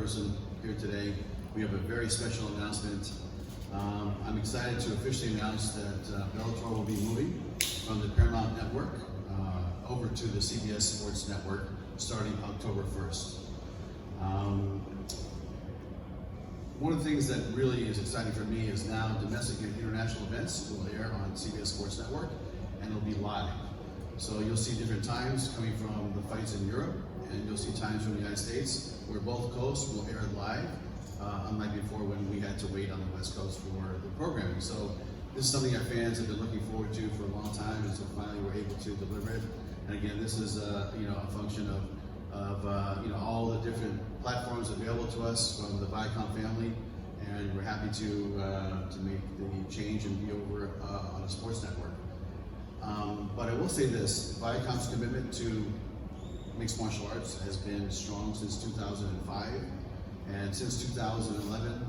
person here today. We have a very special announcement. I'm excited to officially announce that Bellator will be moving from the Paramount Network over to the CBS Sports Network starting October 1st. One of the things that really is exciting for me is now domestic and international events will air on CBS Sports Network, and it'll be live. So you'll see different times coming from the fights in Europe, and you'll see times from the United States where both coasts will air live, unlike before when we had to wait on the West Coast for the programming. So this is something our fans have been looking forward to for a long time, and so finally we're able to deliver it. And again, this is a function of all the different platforms available to us from the Viacom family, and we're happy to make the change and be over on a sports network. But I will say this: Viacom's commitment to mixed martial arts has been strong since 2005, and since 2011,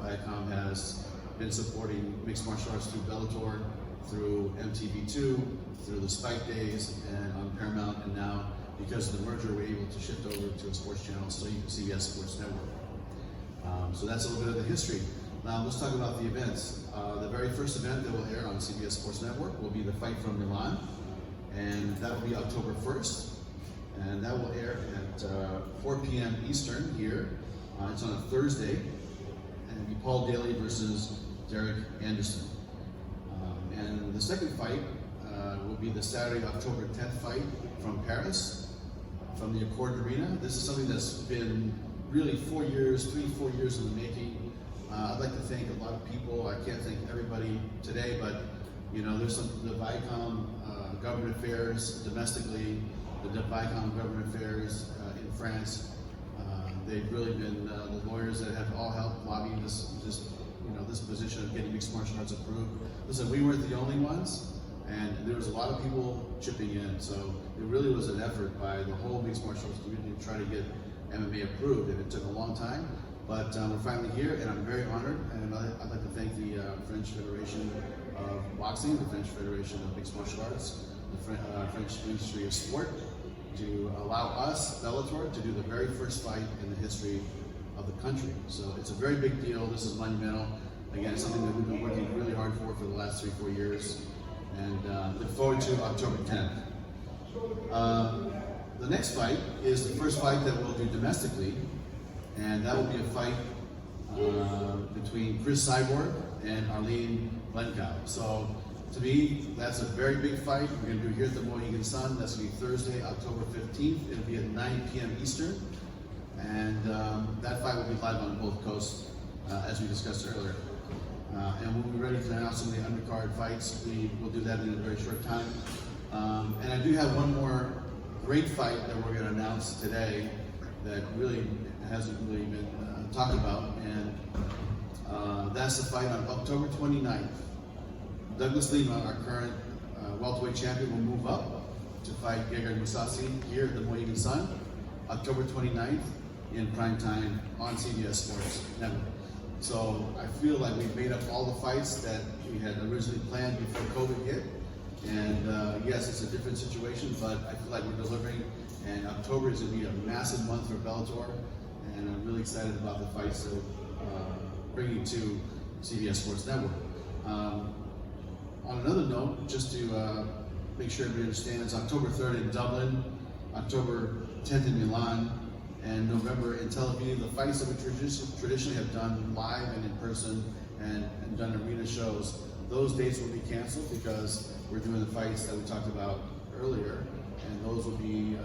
Viacom has been supporting mixed martial arts through Bellator, through MTV2, through the Spike Days, and on Paramount, and now because of the merger, we're able to shift over to a sports channel, so CBS Sports Network. So that's a little bit of the history. Now let's talk about the events. The very first event that will air on CBS Sports Network will be the fight from Milan, and that will be October 1st, and that will air at 4 p.m. Eastern here. It's on a Thursday, and it'll be Paul Daly versus Derek Anderson. And the second fight will be the Saturday, October 10th fight from Paris, from the Accord Arena. This is something that's been really 4 years, 3-4 years in the making. I'd like to thank a lot of people. I can't thank everybody today, but there's the Viacom Government Affairs domestically, the Viacom Government Affairs in France. They've really been the lawyers that have all helped lobbying this position of getting mixed martial arts approved. Listen, we weren't the only ones, and there was a lot of people chipping in. So it really was an effort by the whole mixed martial arts community to try to get MMA approved, and it took a long time. But we're finally here, and I'm very honored. And I'd like to thank the French Federation of Boxing, the French Federation of Mixed Martial Arts, the French Ministry of Sport, to allow us, Bellator, to do the very first fight in the history of the country. So it's a very big deal. This is monumental. Again, it's something that we've been working really hard for the last 3-4 years, and look forward to October 10th. The next fight is the first fight that we'll do domestically, and that will be a fight between Chris Cyborg and Arlene Blencow. So to me, that's a very big fight. We're going to do here at the Mohegan Sun. That's going to be Thursday, October 15th. It'll be at 9 p.m. Eastern, and that fight will be live on both coasts, as we discussed earlier. And we'll be ready to announce some of the undercard fights. We will do that in a very short time. And I do have one more great fight that we're going to announce today that really hasn't really been talked about, and that's the fight on October 29th. Douglas Lima, our current welterweight champion, will move up to fight Gegard Mousasi here at the Mohegan Sun, October 29th in prime time on CBS Sports Network. So I feel like we've made up all the fights that we had originally planned before COVID hit. And yes, it's a different situation, but I feel like we're delivering. And October is going to be a massive month for Bellator, and I'm really excited about the fights that bringing to CBS Sports Network. On another note, just to make sure everybody understands, October 3rd in Dublin, October 10th in Milan, and November in Tel Aviv. The fights that we traditionally have done live and in person and done arena shows, those dates will be canceled because we're doing the fights that we talked about earlier, and those will be,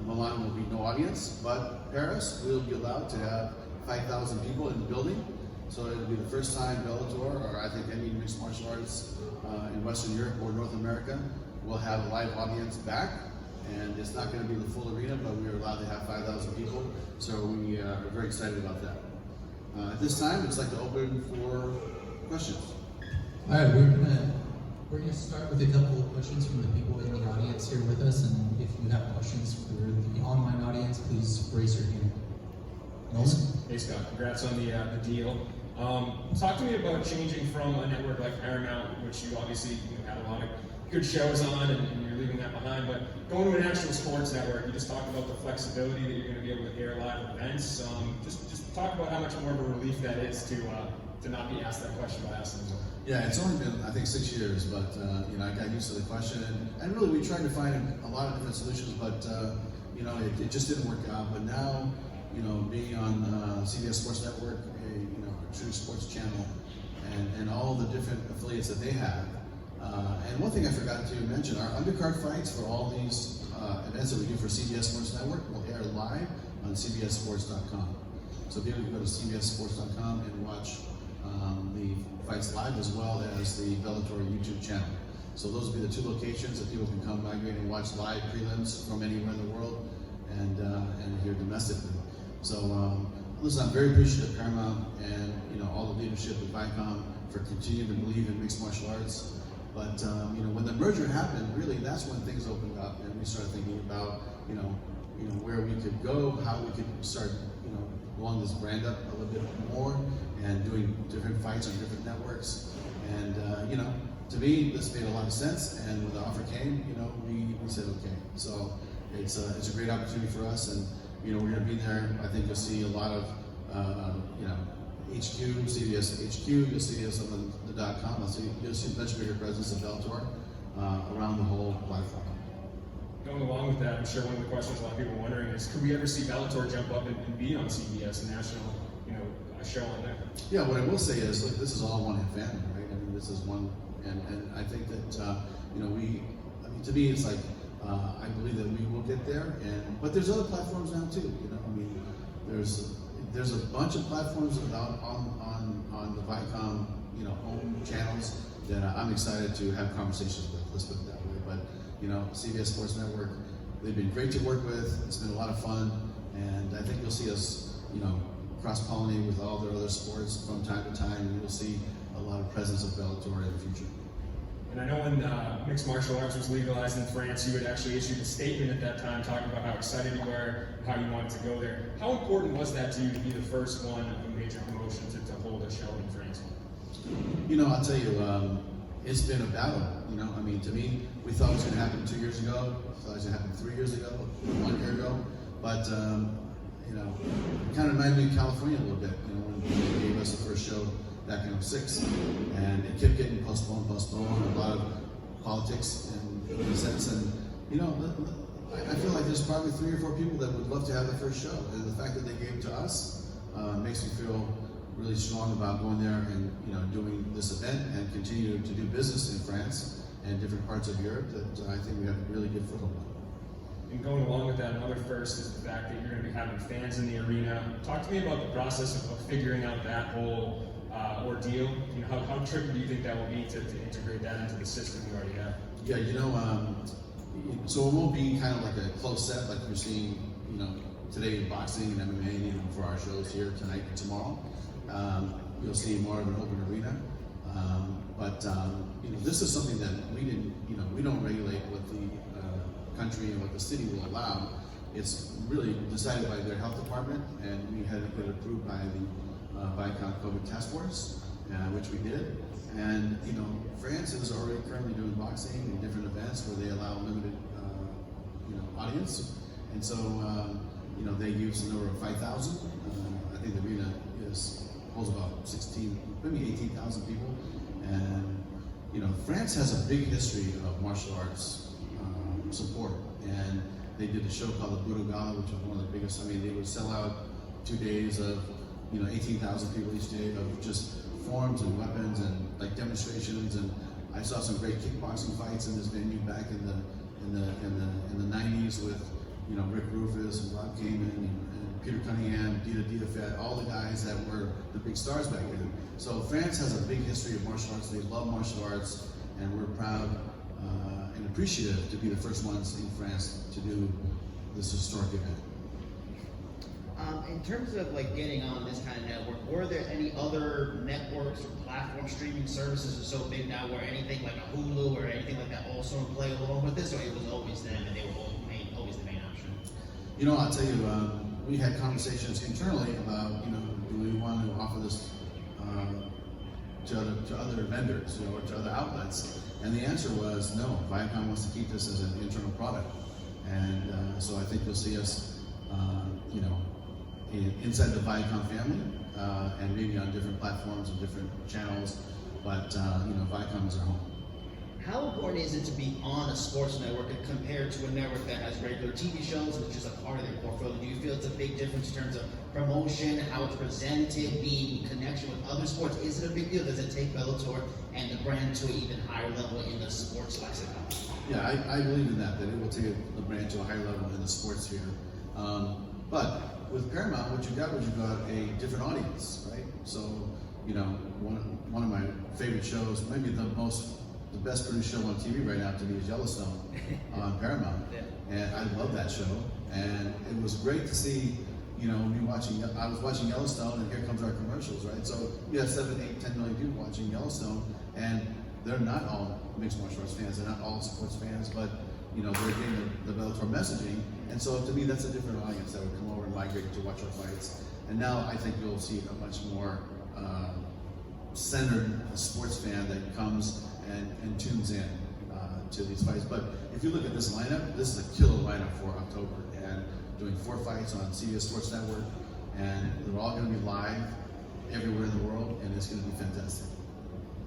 Milan will be no audience, but Paris will be allowed to have 5,000 people in the building. So it'll be the first time Bellator, or I think any mixed martial arts in Western Europe or North America, will have a live audience back. And it's not going to be the full arena, but we are allowed to have 5,000 people. So we are very excited about that. At this time, I'd just like to open for questions. All right, we're gonna start with a couple of questions from the people in the audience here with us, and if you have questions for the online audience, please raise your hand. Nolan? Hey Scott, congrats on the deal. Talk to me about changing from a network like Paramount, which you obviously had a lot of good shows on, and you're you're leaving that behind. But going to an actual sports network, you just talked about the flexibility that you're going to be able to air live events. Just talk about how much more of a relief that is to not be asked that question by us anymore. Yeah, it's only been, I think, 6 years, but I got used to the question, and really we tried to find a lot of different solutions, but it just didn't work out. But now, being on CBS Sports Network, a true sports channel, and all the different affiliates that they have. And one thing I forgot to mention, our undercard fights for all these events that we do for CBS Sports Network will air live on CBSSports.com. So people can go to CBSSports.com and watch the fights live, as well as the Bellator YouTube channel. So those will be the two locations that people can come migrate and watch live prelims from anywhere in the world and here domestically. So listen, I'm very appreciative of Paramount and all the leadership at Vicom for continuing to believe in mixed martial arts. But when the merger happened, really that's when things opened up and we started thinking about where we could go, how we could start blowing this brand up a little bit more and doing different fights on different networks. And to me, this made a lot of sense. And when the offer came, we said okay. So it's a great opportunity for us, and we're going to be there. I think you'll see a lot of HQ, CBS HQ. You'll see us on the .com. You'll see a much bigger presence of Bellator around the whole platform. Going along with that, I'm sure one of the questions a lot of people are wondering is, could we ever see Bellator jump up and be on CBS, a national, a show on there? Yeah, what I will say is, look, this is all one family, right? I mean, this is one, and I think that to me, it's like I believe that we will get there, but there's other platforms now too. There's a bunch of platforms on the Vicom own channels that I'm excited to have conversations with. Let's put it that way. But CBS Sports Network, they've been great to work with. It's been a lot of fun, and I think you'll see us cross-pollinate with all their other sports from time to time, and you'll see a lot of presence of Bellator in the future. And I know when mixed martial arts was legalized in France, you had actually issued a statement at that time talking about how excited you were and how you wanted to go there. How important was that to you to be the first one of a major promotion to hold a show in France? I'll tell you, it's been a battle. To me, we thought it was going to happen 2 years ago. We thought it was going to happen 3 years ago, 1 year ago. But it kind of reminded me of California a little bit. When they gave us the first show back in '06, and it kept getting postponed. A lot of politics in a sense, and I feel like there's probably 3 or 4 people that would love to have the first show, and the fact that they gave it to us makes me feel really strong about going there and doing this event and continue to do business in France and different parts of Europe that I think we have a really good foothold on. And going along with that, another first is the fact that you're going to be having fans in the arena. Talk to me about the process of figuring out that whole ordeal. How tricky do you think that will be to integrate that into the system you already have? Yeah, so it won't be kind of like a close set like you're seeing, today in boxing and MMA, for our shows here tonight and tomorrow. You'll see more of an open arena. But this is something that we don't regulate what the country and what the city will allow. It's really decided by their health department, and we had it approved by the Vacant COVID task force, which we did. And France is already currently doing boxing and different events where they allow limited audience, and so they use the number of 5,000. I think the arena holds about 16, maybe 18,000 people, and France has a big history of martial arts support, and they did a show called the Budo Gala, which was one of the biggest. I mean, they would sell out 2 days of 18,000 people each day of just forms and weapons and like demonstrations, and I saw some great kickboxing fights in this venue back in the 90s with Rick Rufus and Rob Kamen and Peter Cunningham, Dita Fett, all the guys that were the big stars back then. So France has a big history of martial arts. They love martial arts, and we're proud and appreciative to be the first ones in France to do this historic event. In terms of getting on this kind of network, were there any other networks or platform streaming services are so big now where anything like a Hulu or anything like that also play along with this, or it was always them and they were always the main option? I'll tell you, we had conversations internally about, do we want to offer this to other vendors, or to other outlets? And the answer was no. Viacom wants to keep this as an internal product, and so I think you'll see us, inside the Viacom family, and maybe on different platforms and different channels. But Viacom is our home. How important is it to be on a sports network compared to a network that has regular TV shows, which is a part of their portfolio? Do you feel it's a big difference in terms of promotion, how it's presented, being in connection with other sports? Is it a big deal? Does it take Bellator and the brand to an even higher level in the sports lexicon? Yeah, I believe in that it will take the brand to a higher level in the sports sphere. But with Paramount, what you got a different audience, right? So, one of my favorite shows, maybe the best produced show on TV right now to me is Yellowstone on Paramount. Yeah. And I love that show. And it was great to see, I was watching Yellowstone, and here comes our commercials, right? So we have 7, 8, 10 million people watching Yellowstone, and they're not all mixed martial arts fans, they're not all sports fans, but they're getting the Bellator messaging. And so to me, that's a different audience that would come over and migrate to watch our fights. And now I think you'll see a much more centered sports fan that comes and tunes in to these fights. But if you look at this lineup, this is a killer lineup for October, and doing 4 fights on CBS Sports Network, and they're all going to be live everywhere in the world, and it's going to be fantastic.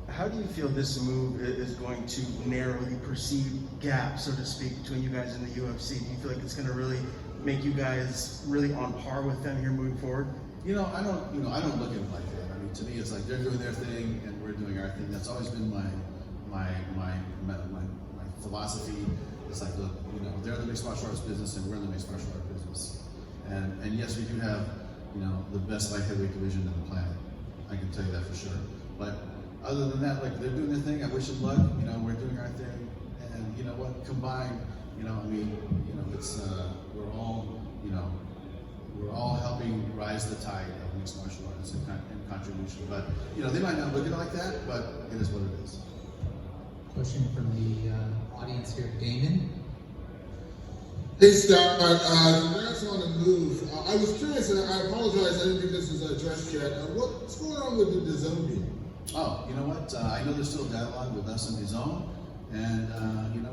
How do you feel this move is going to narrow the perceived gap, so to speak, between you guys and the UFC? Do you feel like it's going to really make you guys really on par with them here moving forward? I don't look at it like that. I mean, to me, it's like they're doing their thing and we're doing our thing. That's always been my philosophy. It's like, look, they're in the mixed martial arts business and we're in the mixed martial arts business. And yes, we do have, the best light heavyweight division on the planet. I can tell you that for sure. But other than that, like, they're doing their thing. I wish them luck. We're doing our thing. And you know what? Combined, it's we're all helping rise the tide of mixed martial arts and contribution. But they might not look at it like that, but it is what it is. Question from the audience here, Damon. Hey Scott, congrats on the move. I was curious, and I apologize, I didn't think this was addressed yet. What's going on with the DAZN deal? Oh, you know what? I know there's still dialogue with us and DAZN, and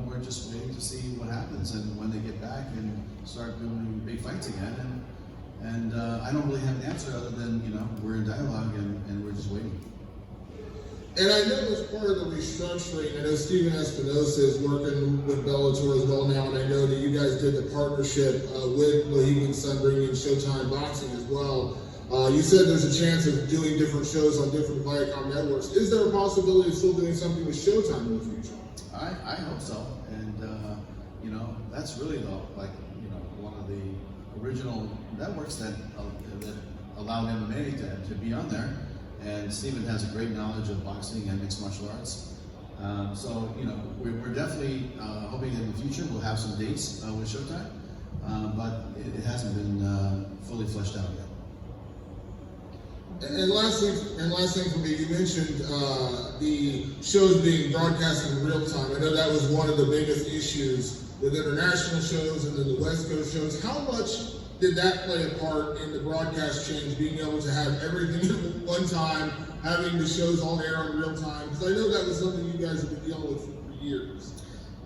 we're just waiting to see what happens and when they get back and start doing big fights again. And I don't really have an answer other than we're in dialogue and we're just waiting. And I know as part of the restructuring, I know Steven Espinosa is working with Bellator as well now, and I know that you guys did the partnership with Mohegan Sun bringing in Showtime Boxing as well. You said there's a chance of doing different shows on different Viacom networks. Is there a possibility of still doing something with Showtime in the future? I hope so, and that's really one of the original networks that allowed MMA to be on there. And Steven has a great knowledge of boxing and mixed martial arts. So we're definitely hoping in the future we'll have some dates with Showtime, but it hasn't been fully fleshed out yet. And last thing for me, you mentioned the shows being broadcast in real time. I know that was one of the biggest issues with international shows and then the West Coast shows. How much did that play a part in the broadcast change, being able to have everything at one time, having the shows all air in real time? Because I know that was something you guys have been dealing with for years.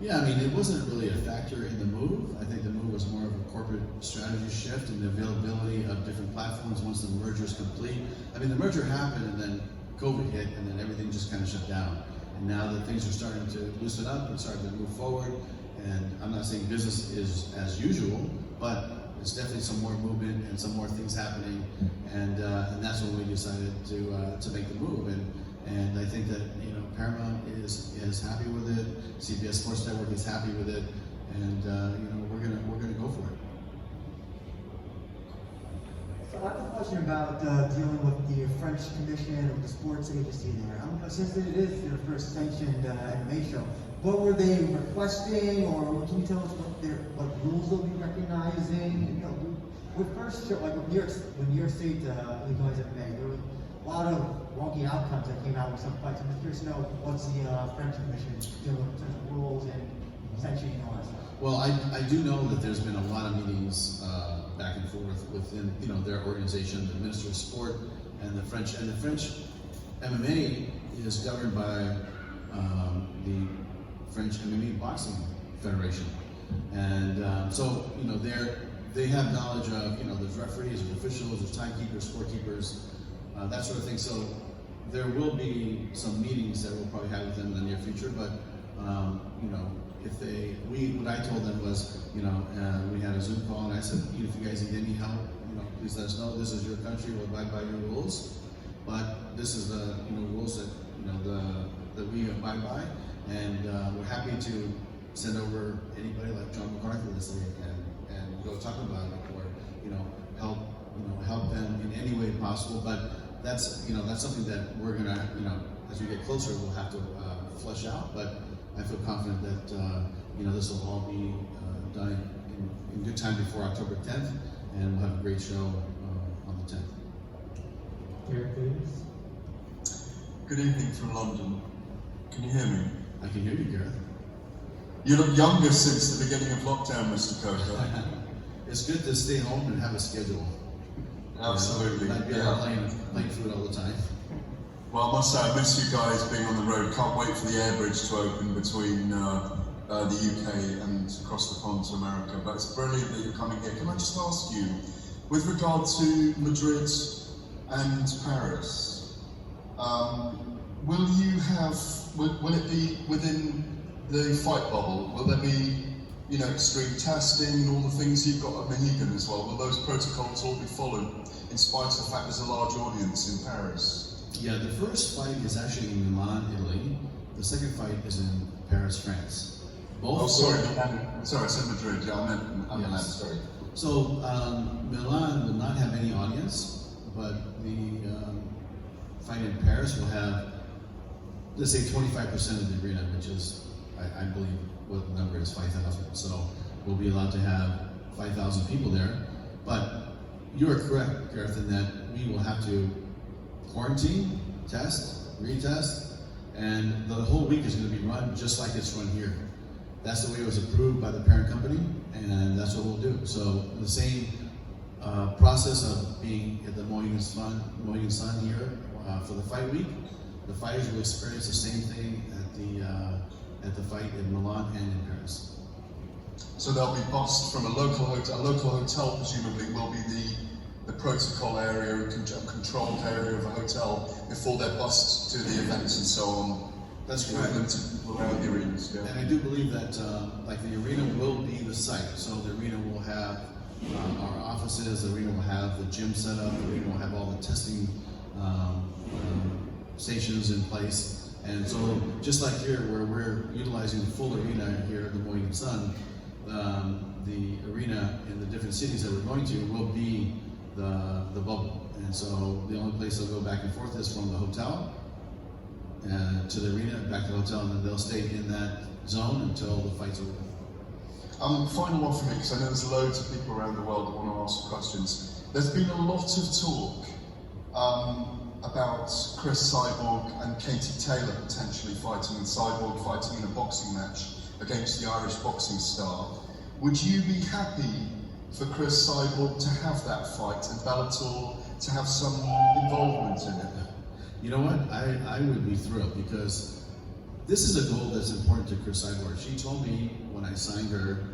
Yeah, I mean, it wasn't really a factor in the move. I think the move was more of a corporate strategy shift and the availability of different platforms once the merger is complete. I mean, the merger happened and then COVID hit and then everything just kind of shut down. And now that things are starting to loosen up and starting to move forward, and I'm not saying business is as usual, but there's definitely some more movement and some more things happening, and that's when we decided to make the move. And I think that Paramount is happy with it. CBS Sports Network is happy with it, and we're gonna go for it. So I have a question about dealing with the French Commission or the sports agency there. Since it is their first sanctioned MMA show, what were they requesting, or can you tell us what rules they'll be recognizing? With first show, like when New York State legalized MMA, there was a lot of wonky outcomes that came out with some fights. I'm just curious to know what's the French Commission doing in terms of rules and sanctioning and all that stuff. Well, I do know that there's been a lot of meetings back and forth within their organization, the Minister of Sport, and the French MMA is governed by the French MMA Boxing Federation, and so they have knowledge of there's referees, there's officials, there's timekeepers, scorekeepers, that sort of thing. So there will be some meetings that we'll probably have with them in the near future, but what I told them was, we had a Zoom call, and I said, if you guys need any help, please let us know. This is your country, we'll abide by your rules, but this is the rules that that we abide by, and we're happy to send over anybody like John McCarthy, let's say, and go talk about it, or help them in any way possible. But that's something that we're gonna as we get closer we'll have to flesh out. But I feel confident that this will all be done in good time before October 10th, and we'll have a great show on the 10th. Gareth Davis. Good evening from London. Can you hear me? I can hear you, Gareth. You look younger since the beginning of lockdown, Mr. Coker. It's good to stay home and have a schedule. Absolutely. Not be out playing food all the time. Well, I must say, I miss you guys being on the road. Can't wait for the air bridge to open between the UK and across the pond to America. But it's brilliant that you're coming here. Can I just ask you, with regard to Madrid and Paris, will it be within the fight bubble? Will there be, extreme testing and all the things you've got at Mohegan as well? Will those protocols all be followed, in spite of the fact there's a large audience in Paris? Yeah, the first fight is actually in Milan, Italy. The second fight is in Paris, France. Sorry, I said Madrid. Yeah, I meant Milan. Yes. Sorry. So Milan will not have any audience, but the fight in Paris will have, let's say, 25% of the arena, which is, I believe, what the number is, 5,000. So we'll be allowed to have 5,000 people there. But you are correct, Gareth, in that we will have to quarantine, test, retest, and the whole week is going to be run just like it's run here. That's the way it was approved by the parent company, and that's what we'll do. So the same process of being at the Mohegan Sun here for the fight week, the fighters will experience the same thing at the fight in Milan and in Paris. So they'll be bussed from a local hotel. A local hotel presumably will be the protocol area and controlled area of a hotel before they're bussed to the events and so on. That's correct. Around the arenas, yeah. And I do believe that the arena will be the site. So the arena will have our offices, the arena will have the gym set up, the arena will have all the testing stations in place. And so just like here, where we're utilizing the full arena here at the Mohegan Sun, the arena in the different cities that we're going to will be the bubble. And so the only place they'll go back and forth is from the hotel to the arena, back to the hotel, and then they'll stay in that zone until the fight's over. Final one for me, because I know there's loads of people around the world that want to ask questions. There's been a lot of talk about Chris Cyborg and Katie Taylor potentially fighting, and Cyborg fighting in a boxing match against the Irish boxing star. Would you be happy for Chris Cyborg to have that fight and Bellator to have some involvement in it? You know what? I would be thrilled, because this is a goal that's important to Chris Cyborg. She told me when I signed her,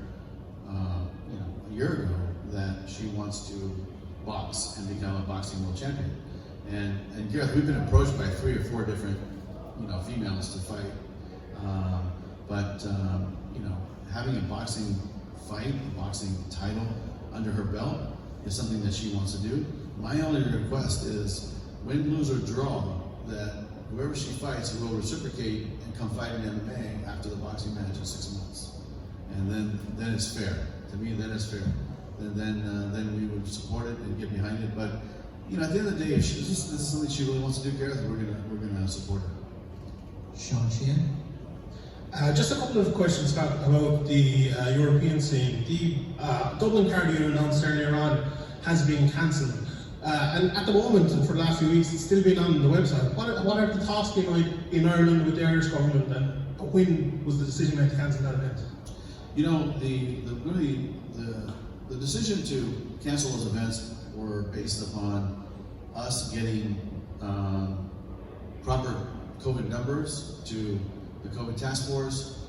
a year ago, that she wants to box and become a boxing world champion. And Gareth, we've been approached by 3 or 4 different, females to fight. But having a boxing fight, a boxing title under her belt is something that she wants to do. My only request is, win, lose, or draw, that whoever she fights will reciprocate and come fight in MMA after the boxing match in 6 months. And then it's fair. To me, then it's fair. And then we would support it and get behind it. But at the end of the day, if this is something she really wants to do, Gareth, we're gonna support her. Sean Sheehan. Just a couple of questions, Scott, about the European scene. The Dublin card you announced earlier on has been cancelled. And at the moment, and for the last few weeks, it's still been on the website. What are the talks been like in Ireland with the Irish government, and when was the decision made to cancel that event? The decision to cancel those events were based upon us getting proper COVID numbers to the COVID task force.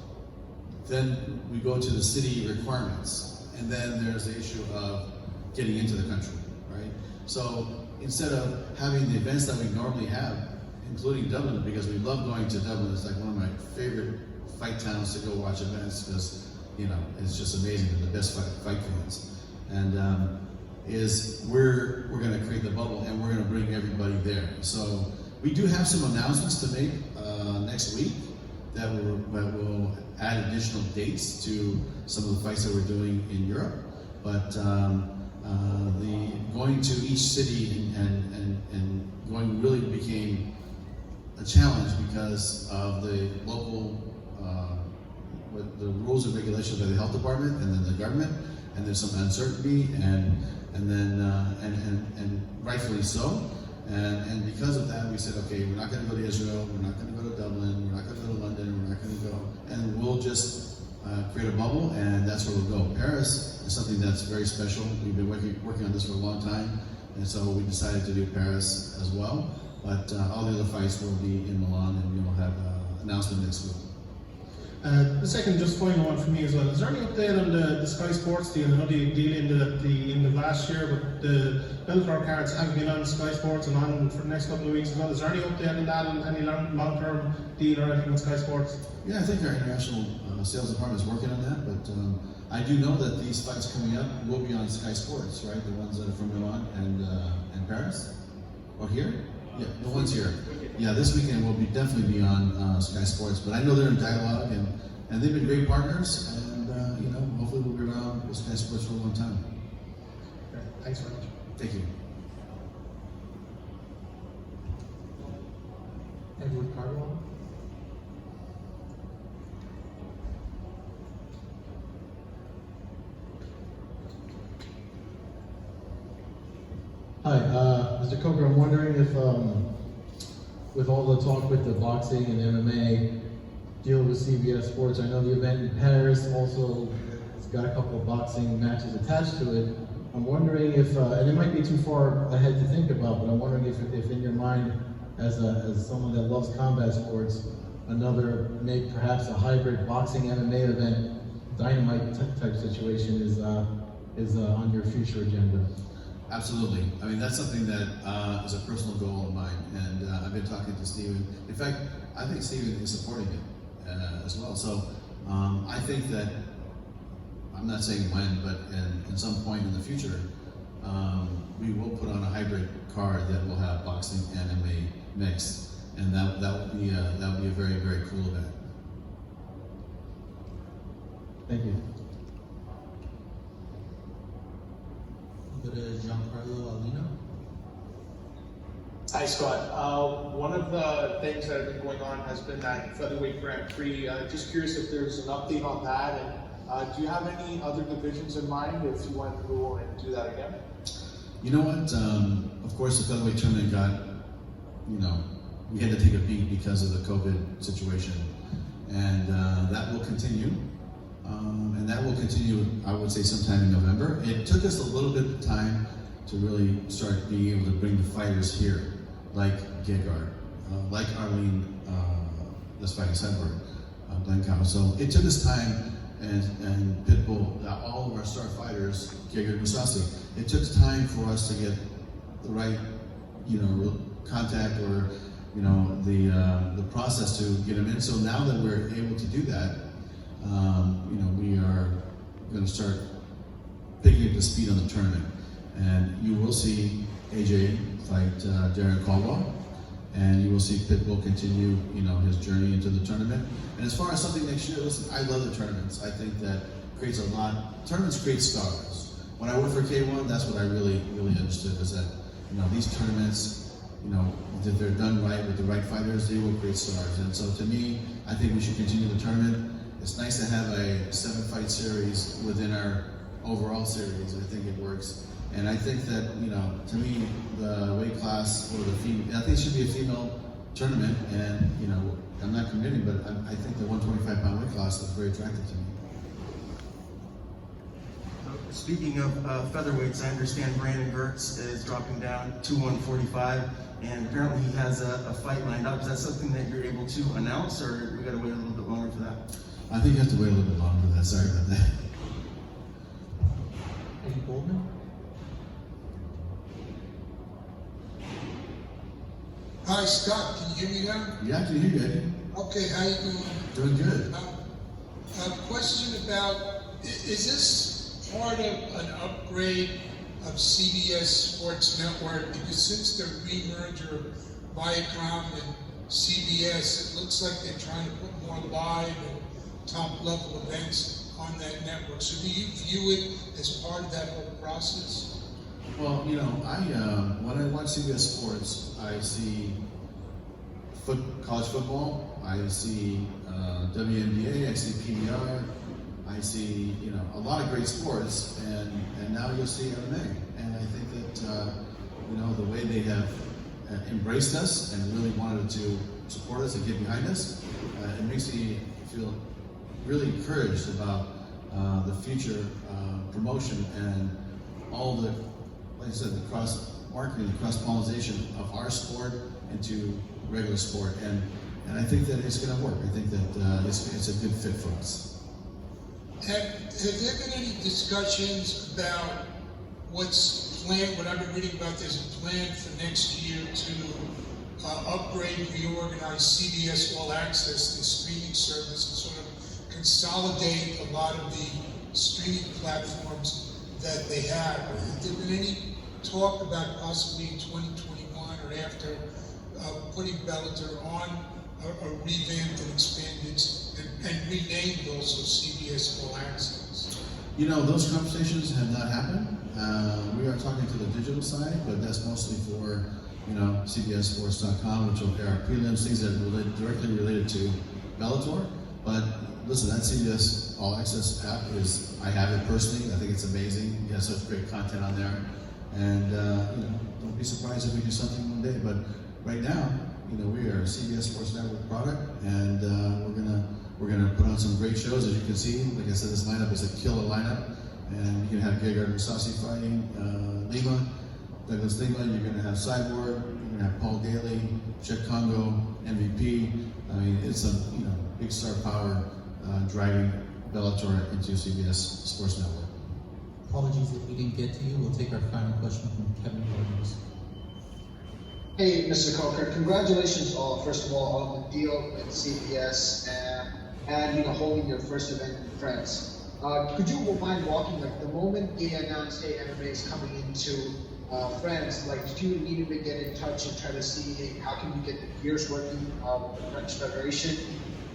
Then we go to the city requirements, and then there's the issue of getting into the country, right? So instead of having the events that we normally have, including Dublin, because we love going to Dublin, it's like one of my favorite fight towns to go watch events, because it's just amazing, they're the best fight fans. And is we're going to create the bubble, and we're going to bring everybody there. So we do have some announcements to make next week that will add additional dates to some of the fights that we're doing in Europe. But the going to each city and going really became a challenge because of the local the rules and regulations by the health department and then the government, and there's some uncertainty and rightfully so. And because of that, we said, okay, we're not going to go to Israel, we're not going to go to Dublin, we're not going to go to London, we're not going to go, and we'll just create a bubble, and that's where we'll go. Paris is something that's very special. We've been working on this for a long time, and so we decided to do Paris as well. But all the other fights will be in Milan, and we'll have an announcement next week. The second, just final one for me as well. Is there any update on the Sky Sports deal? I know the deal in the last year, but the Bellator cards have been on Sky Sports and on for the next couple of weeks as well. Is there any update on that, on any long-term deal or anything with Sky Sports? Yeah, I think our international sales department is working on that, but I do know that these fights coming up will be on Sky Sports, right? The ones that are from Milan and Paris, or here? Yeah, the ones here. Yeah, this weekend will definitely be on Sky Sports, but I know they're in dialogue, and they've been great partners, and hopefully we'll be around with Sky Sports for a long time. Okay, thanks very much. Thank you. Edward Carwell. Hi, Mr. Coker, I'm wondering if, with all the talk with the boxing and MMA deal with CBS Sports, I know the event in Paris also has got a couple of boxing matches attached to it. I'm wondering if, and it might be too far ahead to think about, but I'm wondering if in your mind, as someone that loves combat sports, another, maybe perhaps a hybrid boxing MMA event, dynamite type situation is on your future agenda. Absolutely. I mean, that's something that is a personal goal of mine, and I've been talking to Steven. In fact, I think Steven is supporting it as well. So I think that, I'm not saying when, but in some point in the future, we will put on a hybrid card that will have boxing and MMA mixed, and that would be a very, very cool event. Thank you. Go to Giancarlo Alino. Hi, Scott. One of the things that have been going on has been that Featherweight Grand Prix. Just curious if there's an update on that, and do you have any other divisions in mind if you want to go and do that again? You know what? Of course, the Featherweight tournament got, we had to take a beat because of the COVID situation, and that will continue. And that will continue, I would say, sometime in November. It took us a little bit of time to really start being able to bring the fighters here, like Gegard, like Arlene, that's fighting Cyborg, Blancow. So it took us time, and Pitbull, all of our star fighters, Gegard Mousasi. It took time for us to get the right, contact or, the process to get them in. So now that we're able to do that, we are going to start picking up the speed on the tournament, and you will see AJ fight Darren Caldwell, and you will see Pitbull continue, his journey into the tournament. And as far as something next year, listen, I love the tournaments. I think that creates a lot. Tournaments create stars. When I worked for K1, that's what I really, really understood, is that these tournaments, if they're done right with the right fighters, they will create stars. And so to me, I think we should continue the tournament. It's nice to have a 7-fight series within our overall series. I think it works. And I think that, to me, the weight class or the female, I think it should be a female tournament. And, I'm not committing, but I think the 125-pound weight class is very attractive to me. Speaking of featherweights, I understand Brandon Gertz is dropping down to 145, and apparently he has a fight lined up. Is that something that you're able to announce, or we got to wait a little bit longer for that? I think you have to wait a little bit longer for that. Sorry about that. Eddie Goldman? Hi, Scott. Can you hear me now? Yeah, I can hear you, Eddie. Okay, how you doing? Doing good. A question about, is this part of an upgrade of CBS Sports Network? Because since the re-merger of Viacom and CBS, it looks like they're trying to put more live and top-level events on that network. So do you view it as part of that whole process? Well, you know, when I watch CBS Sports, I see college football, I see WNBA, I see PBR, I see, you know, a lot of great sports, and now you'll see MMA. And I think that, you know, the way they have embraced us and really wanted to support us and get behind us, it makes me feel really encouraged about the future promotion and all the, like I said, the cross-marketing, the cross-pollination of our sport into regular sport. And I think that it's going to work. I think that it's a good fit for us. Have there been any discussions about what's planned, what I've been reading about, there's a plan for next year to upgrade, reorganize CBS All Access, the streaming service, and sort of consolidate a lot of the streaming platforms that they have? Has there been any talk about possibly in 2021 or after putting Bellator on a revamped and expanded and renamed also CBS All Access? You know, those conversations have not happened. We are talking to the digital side, but that's mostly for, you know, CBSSports.com, which will air our prelims, things that are directly related to Bellator. But listen, that CBS All Access app I have it personally. I think it's amazing. You have such great content on there. And, you know, don't be surprised if we do something one day. But right now, you know, we are a CBS Sports Network product, and we're gonna put on some great shows. As you can see, like I said, this lineup is a killer lineup. And you're gonna have Gegard Mousasi fighting Lima, Douglas Lima. You're gonna have Cyborg. You're gonna have Paul Daly, Czech Congo, MVP. I mean, it's a big star power driving Bellator into CBS Sports Network. Apologies if we didn't get to you. We'll take our final question from Kevin Williams. Hey, Mr. Coker, congratulations first of all on the deal with CBS and holding your first event in France. Could you mind walking, like, the moment they announced, hey, MMA is coming into France, like, did you immediately get in touch and try to see, hey, how can we get the gears working with the French Federation?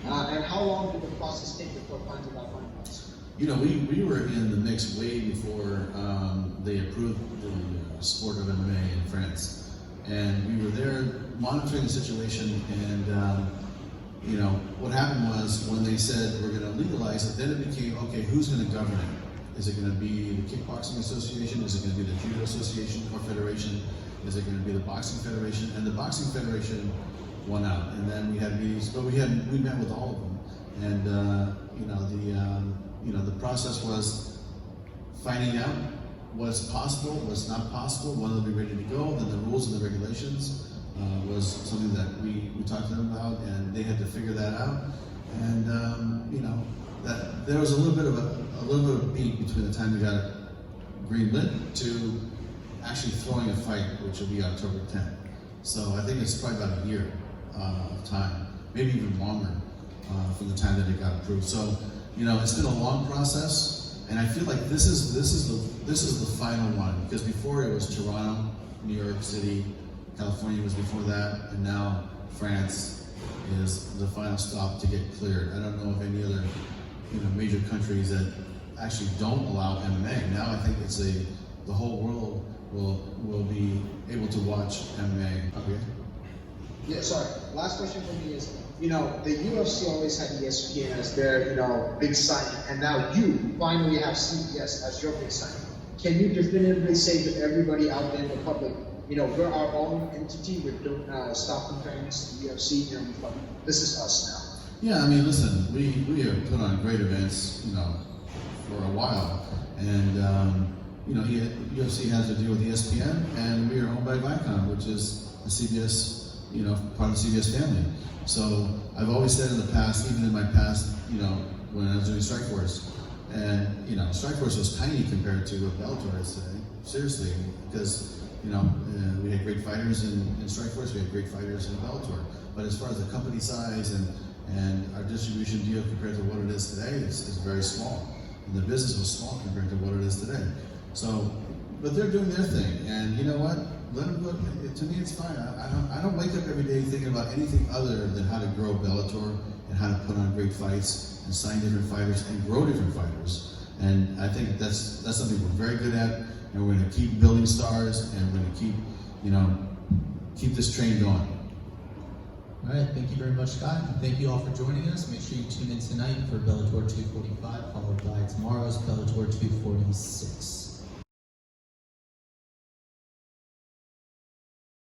And how long did the process take before finding out money was? You know, we were in the mix way before they approved the sport of MMA in France. And we were there monitoring the situation, and you know, what happened was when they said we're going to legalize it, then it became, okay, who's going to govern it? Is it going to be the Kickboxing Association? Is it going to be the Judo Association or Federation? Is it going to be the Boxing Federation? And the Boxing Federation won out. And then we had meetings, but we met with all of them. And the process was finding out what's possible, what's not possible, when they'll be ready to go. Then the rules and the regulations was something that we talked to them about, and they had to figure that out. And that there was a little bit of a beat between the time we got green lit to actually throwing a fight, which will be October 10th. So I think it's probably about a year of time, maybe even longer, from the time that it got approved. So it's been a long process, and I feel like this is the final one, because before it was Toronto, New York City, California was before that, and now France is the final stop to get cleared. I don't know of any other major countries that actually don't allow MMA. Now I think it's the whole world will be able to watch MMA. Okay. Yeah, sorry. Last question for me is, the UFC always had ESPN as their, big signing, and now you finally have CBS as your big signing. Can you definitively say to everybody out there in the public, we're our own entity, stop comparing us to the UFC, this is us now? Yeah, I mean, listen, we have put on great events, for a while, And you know, UFC has a deal with ESPN, and we are owned by Vacant, which is a CBS, you know, part of the CBS family. So I've always said in the past, even in my past, you know, when I was doing Strikeforce, and you know, Strikeforce was tiny compared to what Bellator is today. Seriously, because you know, we had great fighters in Strikeforce, we had great fighters in Bellator. But as far as the company size and our distribution deal compared to what it is today, is very small. And the business was small compared to what it is today. So, but they're doing their thing, and you know what? Let them go. To me, it's fine. I don't wake up every day thinking about anything other than how to grow Bellator and how to put on great fights and sign different fighters and grow different fighters. And I think that's something we're very good at, and we're going to keep building stars, and we're going to keep, you know, keep this train going. All right, thank you very much, Scott. And thank you all for joining us. Make sure you tune in tonight for Bellator 245, followed by tomorrow's Bellator 246.